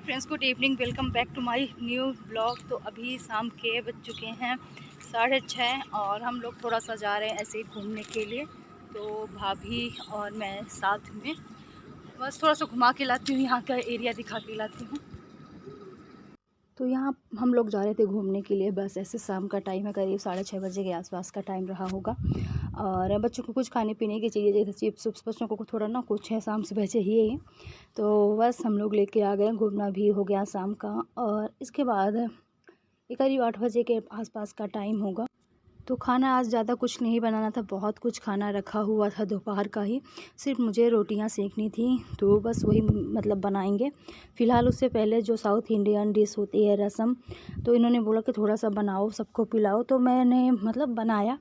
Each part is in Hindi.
Friends, good evening. Welcome back to my new blog. तो अभी शाम के बज चुके हैं 6:30 और हम लोग थोड़ा सा जा रहे हैं ऐसे ही घूमने के लिए। तो भाभी और मैं साथ में बस थोड़ा सा घुमा के लाती हूँ, यहाँ का एरिया दिखा के लाती हूँ। तो यहाँ हम लोग जा रहे थे घूमने के लिए। बस ऐसे शाम का टाइम है, करीब 6:30 बजे के आसपास का टाइम रहा होगा। और बच्चों को कुछ खाने पीने की चीज़ें जैसे चिप्स उप्स, बच्चों को थोड़ा ना कुछ है, शाम से चाहिए ही। तो बस हम लोग लेके आ गए, घूमना भी हो गया शाम का। और इसके बाद ये करीब 8 बजे के आसपास का टाइम होगा। तो खाना आज ज़्यादा कुछ नहीं बनाना था, बहुत कुछ खाना रखा हुआ था दोपहर का ही। सिर्फ मुझे रोटियां सेकनी थी, तो बस वही मतलब बनाएंगे। फ़िलहाल उससे पहले जो साउथ इंडियन डिश होती है रसम, तो इन्होंने बोला कि थोड़ा सा बनाओ, सबको पिलाओ। तो मैंने मतलब बनाया,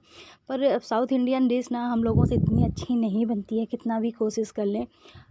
पर साउथ इंडियन डिश ना हम लोगों से इतनी अच्छी नहीं बनती है, कितना भी कोशिश कर लें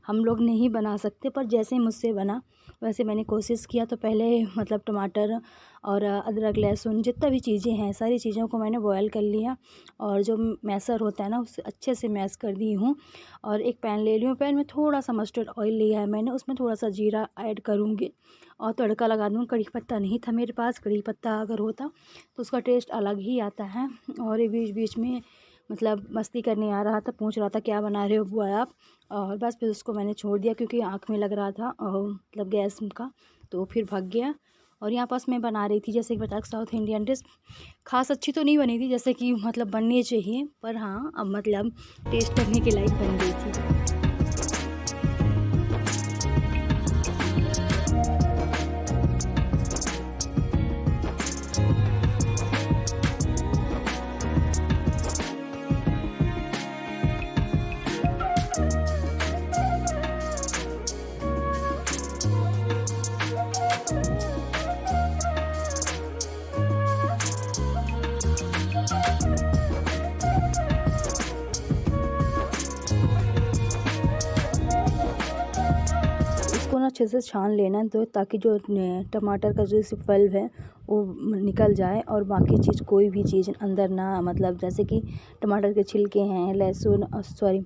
हम लोग नहीं बना सकते। पर जैसे मुझसे बना वैसे मैंने कोशिश किया। तो पहले मतलब टमाटर और अदरक लहसुन जितना भी चीज़ें हैं, सारी चीज़ों को मैंने बॉयल कर लिया। और जो मैसर होता है ना, उससे अच्छे से मैश कर दी हूँ। और एक पैन ले ली हूँ, पैन में थोड़ा सा मस्टर्ड ऑयल लिया है मैंने, उसमें थोड़ा सा जीरा ऐड करूँगी और तड़का लगा दूँगी। कड़ी पत्ता नहीं था मेरे पास, कड़ी पत्ता अगर होता तो उसका टेस्ट अलग ही आता है। और ये बीच बीच में मतलब मस्ती करने आ रहा था, पूछ रहा था क्या बना रहे हो बुआ आप। और बस फिर उसको मैंने छोड़ दिया क्योंकि आँख में लग रहा था मतलब गैस का, तो फिर भाग गया। और यहाँ पास मैं बना रही थी जैसे कि बता, साउथ इंडियन डिश खास अच्छी तो नहीं बनी थी जैसे कि मतलब बननी चाहिए, पर हाँ अब मतलब टेस्ट करने के लायक बन गई थी। इसको ना अच्छे से छान लेना, तो ताकि जो टमाटर का जो पल्प है वो निकल जाए और बाकी चीज़ कोई भी चीज़ अंदर ना, मतलब जैसे कि टमाटर के छिलके हैं, लहसुन सॉरी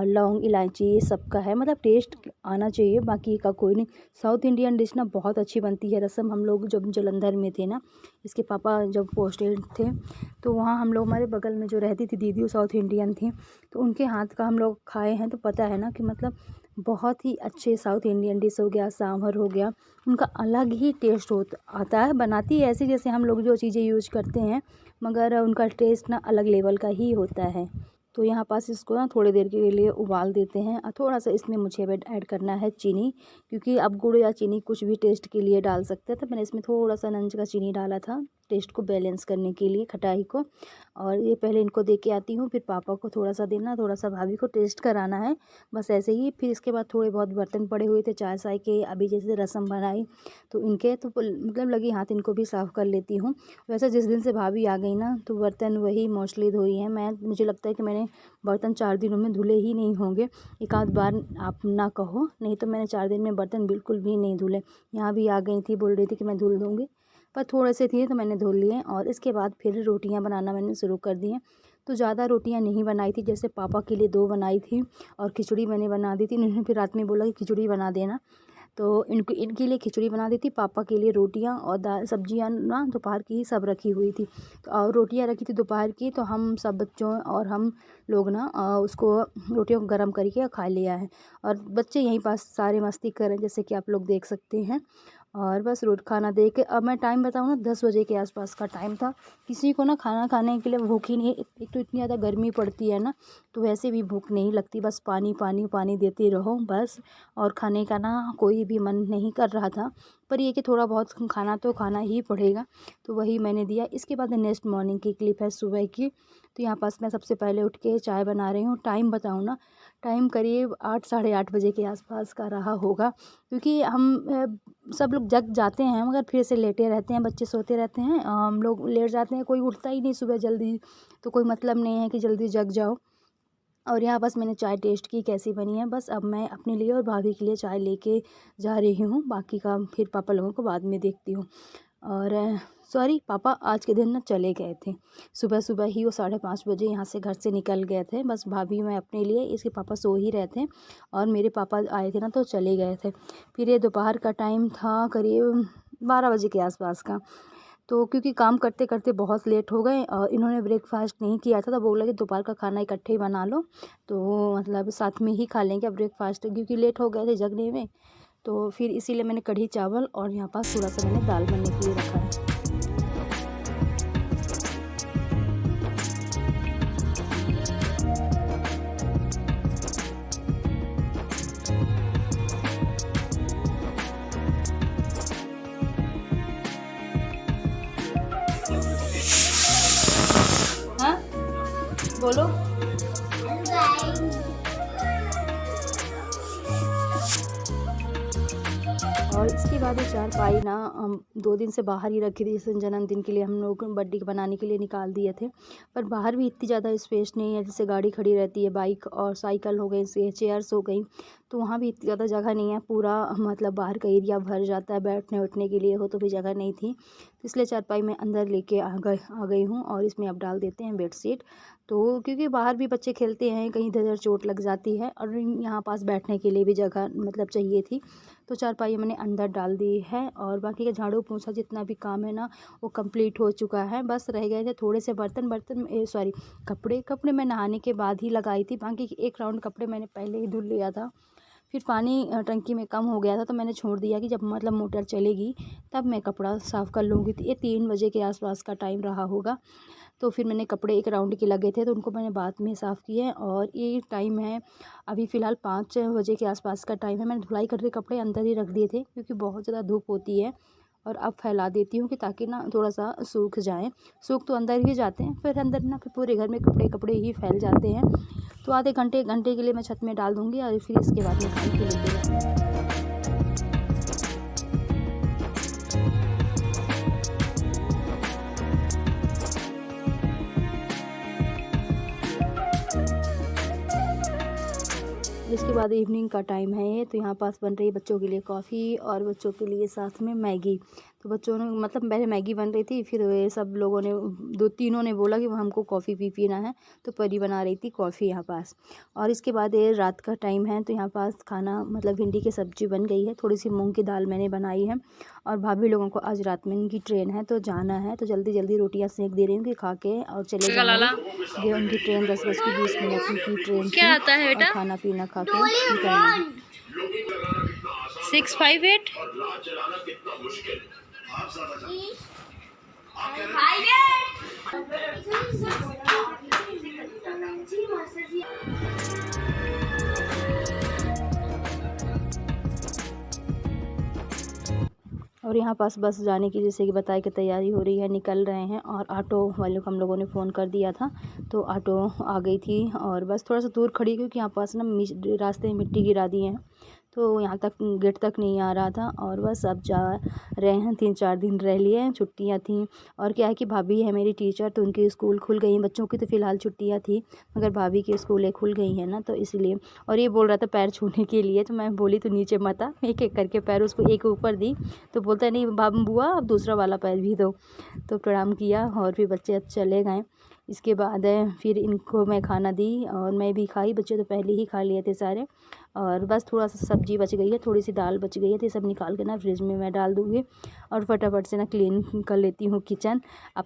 लौंग इलायची, ये सब का है, मतलब टेस्ट आना चाहिए, बाकी का कोई नहीं। साउथ इंडियन डिश ना बहुत अच्छी बनती है रसम। हम लोग जब जालंधर में थे ना, इसके पापा जब पोस्टेड थे, तो वहाँ हम लोग, हमारे बगल में जो रहती थी दीदी, वो साउथ इंडियन थी, तो उनके हाथ का हम लोग खाए हैं। तो पता है ना कि मतलब बहुत ही अच्छे साउथ इंडियन डिश हो गया, सांभर हो गया, उनका अलग ही टेस्ट होता आता है। बनाती है ऐसे जैसे हम लोग जो चीज़ें यूज करते हैं, मगर उनका टेस्ट ना अलग लेवल का ही होता है। तो यहाँ पास इसको ना थोड़ी देर के लिए उबाल देते हैं। और थोड़ा सा इसमें मुझे ऐड करना है चीनी, क्योंकि आप गुड़ या चीनी कुछ भी टेस्ट के लिए डाल सकते हैं। तो मैंने इसमें थोड़ा सा नंज का चीनी डाला था टेस्ट को बैलेंस करने के लिए, खटाई को। और ये पहले इनको दे के आती हूँ, फिर पापा को थोड़ा सा देना, थोड़ा सा भाभी को टेस्ट कराना है, बस ऐसे ही। फिर इसके बाद थोड़े बहुत बर्तन पड़े हुए थे चाय साय के, अभी जैसे रसम बनाई तो इनके तो मतलब लगी हाथ, इनको भी साफ़ कर लेती हूँ। वैसे जिस दिन से भाभी आ गई ना, तो बर्तन वही मोस्टली धोई हैं। मुझे लगता है कि मैंने बर्तन 4 दिनों में धुले ही नहीं होंगे, एक आध बार आप ना कहो, नहीं तो मैंने 4 दिन में बर्तन बिल्कुल भी नहीं धुले। यहाँ भी आ गई थी, बोल रही थी कि मैं धुल दूँगी, पर थोड़े से थे तो मैंने धुल लिए। और इसके बाद फिर रोटियां बनाना मैंने शुरू कर दी हैं। तो ज़्यादा रोटियां नहीं बनाई थी, जैसे पापा के लिए 2 बनाई थी और खिचड़ी मैंने बना दी थी। इन्होंने फिर रात में बोला कि खिचड़ी बना देना, तो इनके लिए खिचड़ी बना दी थी। पापा के लिए रोटियां और दाल सब्जियां ना दोपहर की ही सब रखी हुई थी। तो और रोटियां रखी थी दोपहर की, तो हम सब बच्चों और हम लोग ना उसको रोटियों को गर्म करके खा लिया है। और बच्चे यहीं पास सारे मस्ती कर रहे हैं जैसे कि आप लोग देख सकते हैं। और बस रोट खाना दे के, अब मैं टाइम बताऊँ ना, 10 बजे के आसपास का टाइम था। किसी को ना खाना खाने के लिए भूख ही नहीं, एक तो इतनी ज़्यादा गर्मी पड़ती है ना, तो वैसे भी भूख नहीं लगती, बस पानी पानी पानी देते रहो बस। और खाने का ना कोई भी मन नहीं कर रहा था, पर ये कि थोड़ा बहुत खाना तो खाना ही पड़ेगा, तो वही मैंने दिया। इसके बाद नेक्स्ट मॉर्निंग की क्लिप है सुबह की। तो यहाँ पास मैं सबसे पहले उठ के चाय बना रही हूँ। टाइम बताऊँ ना, टाइम करीब 8 साढ़े 8 बजे के आसपास का रहा होगा, क्योंकि हम सब लोग जग जाते हैं मगर फिर से लेटे रहते हैं, बच्चे सोते रहते हैं, हम लोग लेट जाते हैं, कोई उठता ही नहीं सुबह जल्दी, तो कोई मतलब नहीं है कि जल्दी जग जाओ। और यहाँ बस मैंने चाय टेस्ट की कैसी बनी है, बस अब मैं अपने लिए और भाभी के लिए चाय लेके जा रही हूँ, बाकी का फिर पापा लोगों को बाद में देखती हूँ। और सॉरी पापा आज के दिन ना चले गए थे। सुबह सुबह ही वो 5:30 बजे यहाँ से घर से निकल गए थे। बस भाभी मैं अपने लिए, इसके पापा सो ही रहे थे और मेरे पापा आए थे ना तो चले गए थे। फिर ये दोपहर का टाइम था, करीब 12 बजे के आसपास का। तो क्योंकि काम करते करते बहुत लेट हो गए और इन्होंने ब्रेकफास्ट नहीं किया था, तो बोला कि दोपहर का खाना इकट्ठे ही बना लो, तो मतलब साथ में ही खा लेंगे ब्रेकफास्ट, क्योंकि लेट हो गए थे जगने में। तो फिर इसीलिए मैंने कढ़ी चावल और यहाँ पास थोड़ा सा मैंने दाल बनने के लिए रखा है। हाँ बोलो। और इसके बाद ये चारपाई ना हम 2 दिन से बाहर ही रखी थी, जैसे जन्मदिन के लिए हम लोग बर्थडे बनाने के लिए निकाल दिए थे। पर बाहर भी इतनी ज़्यादा स्पेस नहीं है, जैसे गाड़ी खड़ी रहती है, बाइक और साइकिल हो गई, से चेयर्स हो गई, तो वहाँ भी इतनी ज़्यादा जगह नहीं है। पूरा मतलब बाहर का एरिया भर जाता है, बैठने उठने के लिए हो तो भी जगह नहीं थी, तो इसलिए चारपाई मैं अंदर लेके आ गई हूँ और इसमें अब डाल देते हैं बेडशीट। तो क्योंकि बाहर भी बच्चे खेलते हैं, कहीं इधर चोट लग जाती है और यहाँ पास बैठने के लिए भी जगह मतलब चाहिए थी, तो चारपाई मैंने अंदर डाल दी है। और बाकी का झाड़ू पोंछा जितना भी काम है ना वो कंप्लीट हो चुका है। बस रह गए थे थोड़े से सॉरी कपड़े मैं नहाने के बाद ही लगाई थी, बाकी एक राउंड कपड़े मैंने पहले ही धुल लिया था। फिर पानी टंकी में कम हो गया था, तो मैंने छोड़ दिया कि जब मतलब मोटर चलेगी तब मैं कपड़ा साफ़ कर लूँगी। तो ये 3 बजे के आसपास का टाइम रहा होगा। तो फिर मैंने कपड़े एक राउंड के लगे थे तो उनको मैंने बाद में साफ़ किए। और ये टाइम है अभी फ़िलहाल 5 बजे के आसपास का टाइम है। मैंने धुलाई करके कपड़े अंदर ही रख दिए थे, क्योंकि बहुत ज़्यादा धूप होती है। और अब फैला देती हूँ कि ताकि ना थोड़ा सा सूख जाएँ। सूख तो अंदर ही जाते हैं, फिर अंदर ना फिर पूरे घर में कपड़े कपड़े ही फैल जाते हैं। तो आधे घंटे घंटे के लिए मैं छत में डाल दूँगी और फिर इसके बाद निकाल के लेके जाऊँगी। इसके बाद इवनिंग का टाइम है ये, तो यहाँ पास बन रही है बच्चों के लिए कॉफ़ी और बच्चों के लिए साथ में मैगी। तो बच्चों ने मतलब पहले मैगी बन रही थी, फिर ये सब लोगों ने तीनों ने बोला कि वो हमको कॉफ़ी पीना है, तो परी बना रही थी कॉफ़ी यहाँ पास। और इसके बाद ये रात का टाइम है, तो यहाँ पास खाना मतलब भिंडी की सब्ज़ी बन गई है, थोड़ी सी मूँग की दाल मैंने बनाई है। और भाभी लोगों को आज रात में इनकी ट्रेन है तो जाना है, तो जल्दी जल्दी रोटियाँ सेंक दे रही हूँ कि खा के और चले जाएंगे। ये उनकी ट्रेन 10:20 की ट्रेन क्या थी आता है और बेटा? खाना पीना खा के निकलना है। 658। और यहाँ पास बस जाने की जैसे कि बताया कि तैयारी हो रही है, निकल रहे हैं। और ऑटो वालों को हम लोगों ने फ़ोन कर दिया था, तो ऑटो आ गई थी। और बस थोड़ा सा दूर खड़ी, क्योंकि यहाँ पास ना रास्ते में मिट्टी गिरा दी है, तो यहाँ तक गेट तक नहीं आ रहा था। और बस अब जा रहे हैं, 3-4 दिन रह लिए हैं, छुट्टियाँ थी। और क्या है कि भाभी है मेरी टीचर, तो उनकी स्कूल खुल गई, बच्चों की तो फ़िलहाल छुट्टियाँ थी, मगर भाभी की स्कूलें खुल गई हैं ना, तो इसलिए। और ये बोल रहा था पैर छूने के लिए, तो मैं बोली तो नीचे मत आ, एक एक करके पैर उसको एक ऊपर दी, तो बोलता है नहीं बुआ अब दूसरा वाला पैर भी दो। तो प्रणाम किया और फिर बच्चे अब चले गए। इसके बाद फिर इनको मैं खाना दी और मैं भी खाई, बच्चे तो पहले ही खा लिए थे सारे। और बस थोड़ा सा सब्जी बच गई है, थोड़ी सी दाल बच गई है, तो ये सब निकाल के ना फ्रिज में मैं डाल दूँगी। और फटाफट से ना क्लीन कर लेती हूँ किचन। अब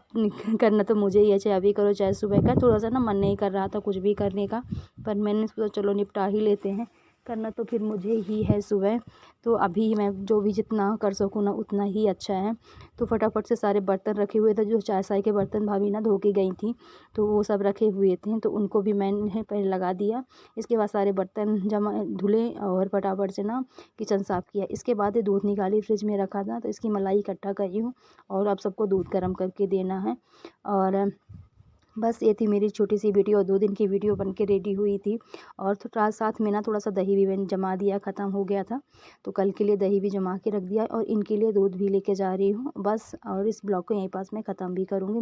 करना तो मुझे ही है, चाहे अभी करो चाहे सुबह का। थोड़ा सा ना मन नहीं कर रहा था कुछ भी करने का, पर मैंने सोचा चलो निपटा ही लेते हैं, करना तो फिर मुझे ही है सुबह। तो अभी मैं जो भी जितना कर सकूँ ना उतना ही अच्छा है। तो फटाफट से सारे बर्तन रखे हुए थे, जो चाय के बर्तन भाभी ना धो के गई थी, तो वो सब रखे हुए थे, तो उनको भी मैंने पहले लगा दिया। इसके बाद सारे बर्तन जमा धुले और फटाफट से ना किचन साफ़ किया। इसके बाद ये दूध निकाली, फ्रिज में रखा था, तो इसकी मलाई इकट्ठा करी हूँ और अब सबको दूध गर्म करके देना है। और बस ये थी मेरी छोटी सी वीडियो, 2 दिन की वीडियो बन के रेडी हुई थी। और थोड़ा साथ में ना थोड़ा सा दही भी मैंने जमा दिया, ख़त्म हो गया था, तो कल के लिए दही भी जमा के रख दिया और इनके लिए दूध भी लेके जा रही हूँ बस। और इस ब्लॉग को यहीं पास मैं ख़त्म भी करूँगी।